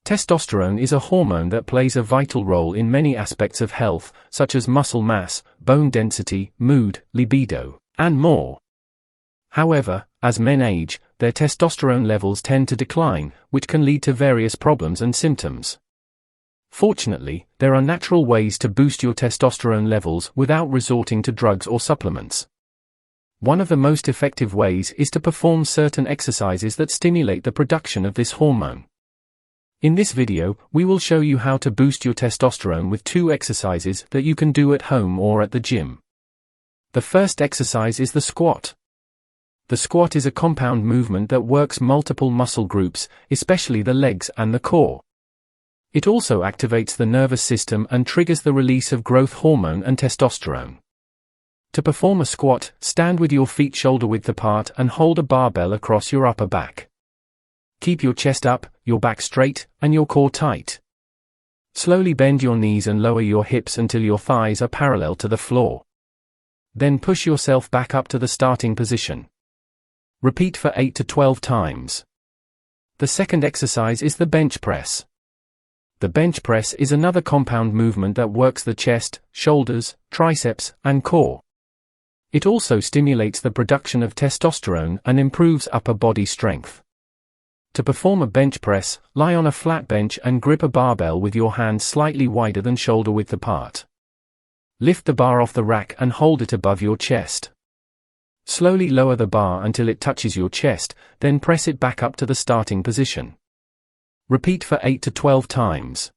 Testosterone is a hormone that plays a vital role in many aspects of health, such as muscle mass, bone density, mood, libido, and more. However, as men age, their testosterone levels tend to decline, which can lead to various problems and symptoms. Fortunately, there are natural ways to boost your testosterone levels without resorting to drugs or supplements. One of the most effective ways is to perform certain exercises that stimulate the production of this hormone. In this video, we will show you how to boost your testosterone with 2 exercises that you can do at home or at the gym. The first exercise is the squat. The squat is a compound movement that works multiple muscle groups, especially the legs and the core. It also activates the nervous system and triggers the release of growth hormone and testosterone. To perform a squat, stand with your feet shoulder-width apart and hold a barbell across your upper back. Keep your chest up, your back straight, and your core tight. Slowly bend your knees and lower your hips until your thighs are parallel to the floor. Then push yourself back up to the starting position. Repeat for 8 to 12 times. The second exercise is the bench press. The bench press is another compound movement that works the chest, shoulders, triceps, and core. It also stimulates the production of testosterone and improves upper body strength. To perform a bench press, lie on a flat bench and grip a barbell with your hands slightly wider than shoulder-width apart. Lift the bar off the rack and hold it above your chest. Slowly lower the bar until it touches your chest, then press it back up to the starting position. Repeat for 8 to 12 times.